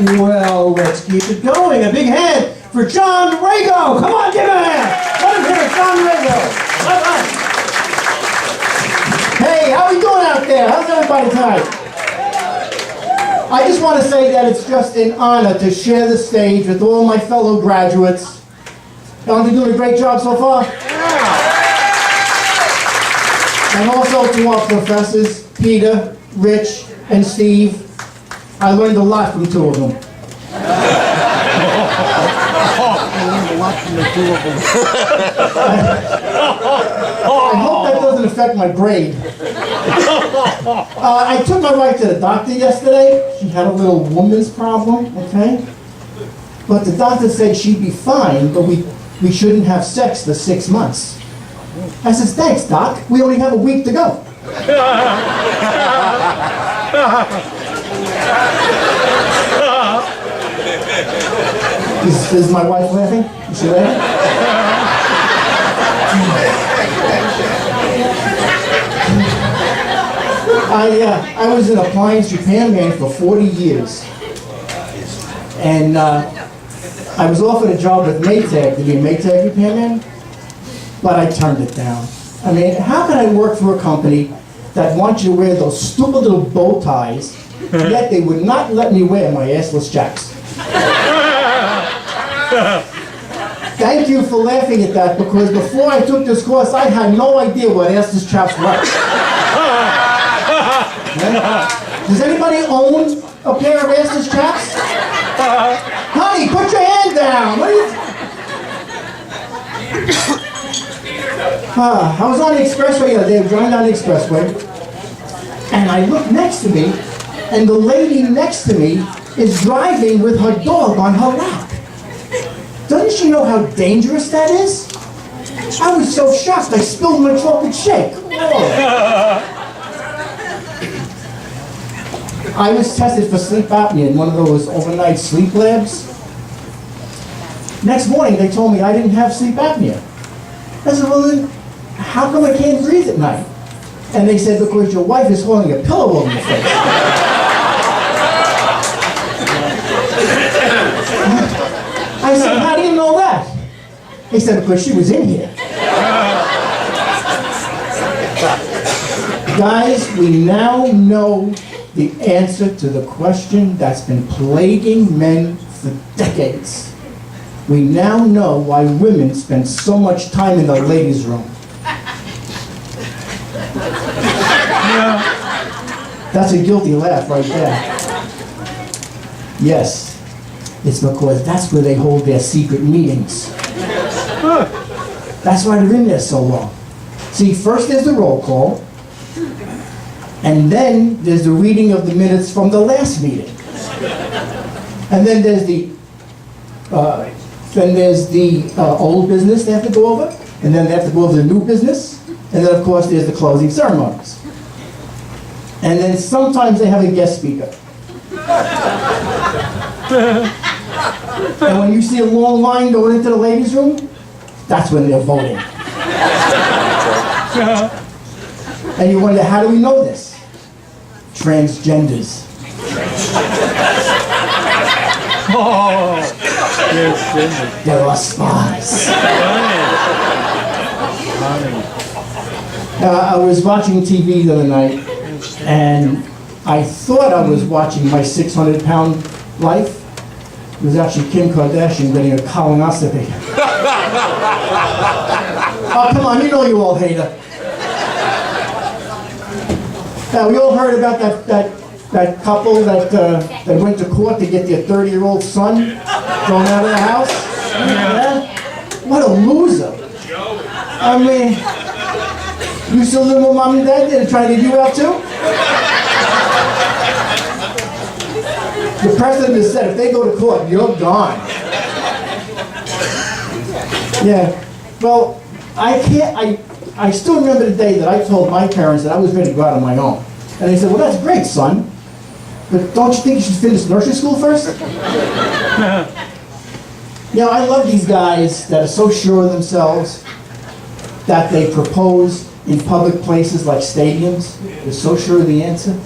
Well, let's keep it going. A big hand for John Rago. Come on, give him a hand. Let him hear it, John Rago. Hey, how are we doing out there? How's everybody tonight? I just want to say that it's just an honor to share the stage with all my fellow graduates. Aren't they doing a great job so far? And also to our professors, Peter, Rich, and Steve. I learned a lot from two of them. I hope that doesn't affect my grade. I took my wife to the doctor yesterday. She had a little woman's problem, okay? But the doctor said she'd be fine, but we shouldn't have sex for 6 months. I said, thanks, Doc. We only have a week to go. Is my wife laughing? Is she laughing? I was an appliance repairman for 40 years. And I was offered a job with Maytag to be a Maytag repairman, but I turned it down. I mean, how can I work for a company that wants you to wear those stupid little bow ties, yet they would not let me wear my assless jacks? Thank you for laughing at that, because before I took this course, I had no idea what assless chaps were. Does anybody own a pair of assless chaps? Honey, put your hand down. What are you... I was on the expressway the other day, driving down the expressway, and I looked next to me, and the lady next to me is driving with her dog on her lap. Doesn't she know how dangerous that is? I was so shocked, I spilled my chocolate shake. Oh. I was tested for sleep apnea in one of those overnight sleep labs. Next morning, they told me I didn't have sleep apnea. I said, well then, how come I can't breathe at night? And they said, because your wife is holding a pillow over your face. I said, how do you know that? He said, because she was in here. Guys, we now know the answer to the question that's been plaguing men for decades. We now know why women spend so much time in the ladies' room. That's a guilty laugh right there. Yes, it's because that's where they hold their secret meetings. That's why they're in there so long. See, first there's the roll call, and then there's the reading of the minutes from the last meeting. And then there's the old business they have to go over, and then they have to go over the new business, and then of course there's the closing ceremonies. And then sometimes they have a guest speaker. And when you see a long line going into the ladies' room, that's when they're voting. And you wonder, how do we know this? Transgenders. Oh, yes, There are spies. I was watching TV the other night, and I thought I was watching My 600-Pound Life. It was actually Kim Kardashian getting a colonoscopy. Oh, come on, you know you all hate her. Now, we all heard about that couple that went to court to get their 30-year-old son thrown out of the house. Yeah? What a loser. I mean, you still live with mom and dad? Did they try to get you out too? The president has said if they go to court, you're gone. Yeah. Well, I still remember the day that I told my parents that I was ready to go out on my own. And they said, well, that's great, son. But don't you think you should finish nursery school first? You know, I love these guys that are so sure of themselves that they propose in public places like stadiums. They're so sure of the answer.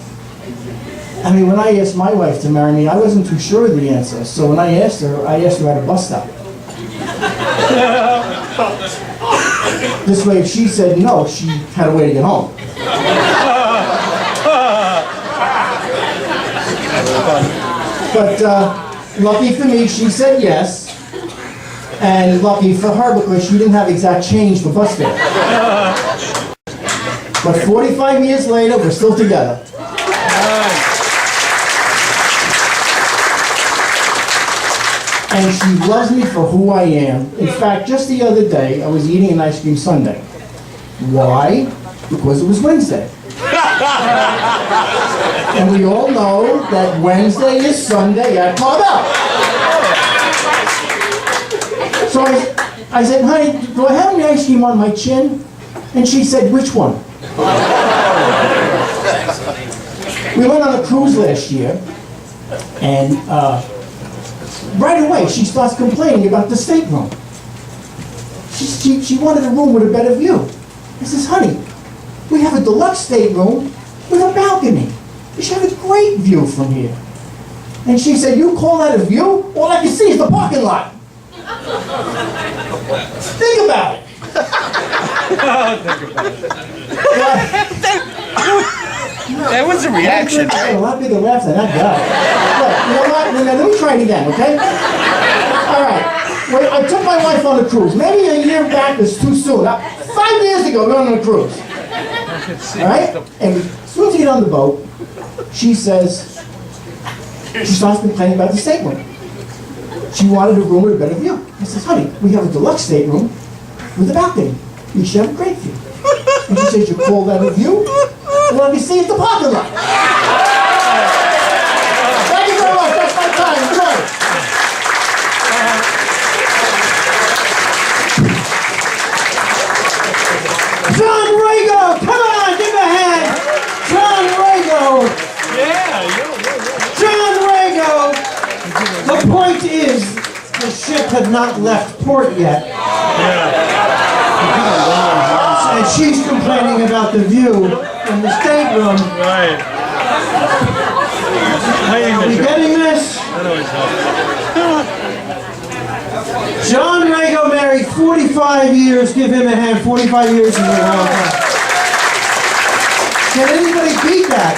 I mean, when I asked my wife to marry me, I wasn't too sure of the answer. So when I asked her at a bus stop. This way, if she said no, she had a way to get home. But lucky for me, she said yes. And lucky for her, because she didn't have exact change for bus fare. But 45 years later, we're still together. And she loves me for who I am. In fact, just the other day, I was eating an ice cream sundae. Why? Because it was Wednesday. And we all know that Wednesday is Sunday at Carvel. So I said, honey, do I have any ice cream on my chin? And she said, which one? We went on a cruise last year, and right away she starts complaining about the stateroom. She wanted a room with a better view. I says, honey, we have a deluxe stateroom with a balcony. We should have a great view from here. And she said, you call that a view? All I can see is the parking lot. Think about it. That was a reaction. A lot bigger laughs than that guy. Look, you know what? Let me try it again, okay? All right. Well, I took my wife on a cruise. Maybe a year back is too soon. 5 years ago, we went on a cruise. All right? And as soon as we get on the boat, she says, she starts complaining about the stateroom. She wanted a room with a better view. I says, honey, we have a deluxe stateroom with a balcony. You should have a great view. And she says, you call that a view? Well, you see, it's the parking lot. Thank you very much. That's my time. Enjoy. John Rago, come on, give him a hand. John Rago. Yeah. John Rago. The point is, the ship had not left port yet. And she's complaining about the view in the stateroom. Right. Are we getting this? That always helps. John Rago married 45 years. Give him a hand. 45 years is a long time. Can anybody beat that?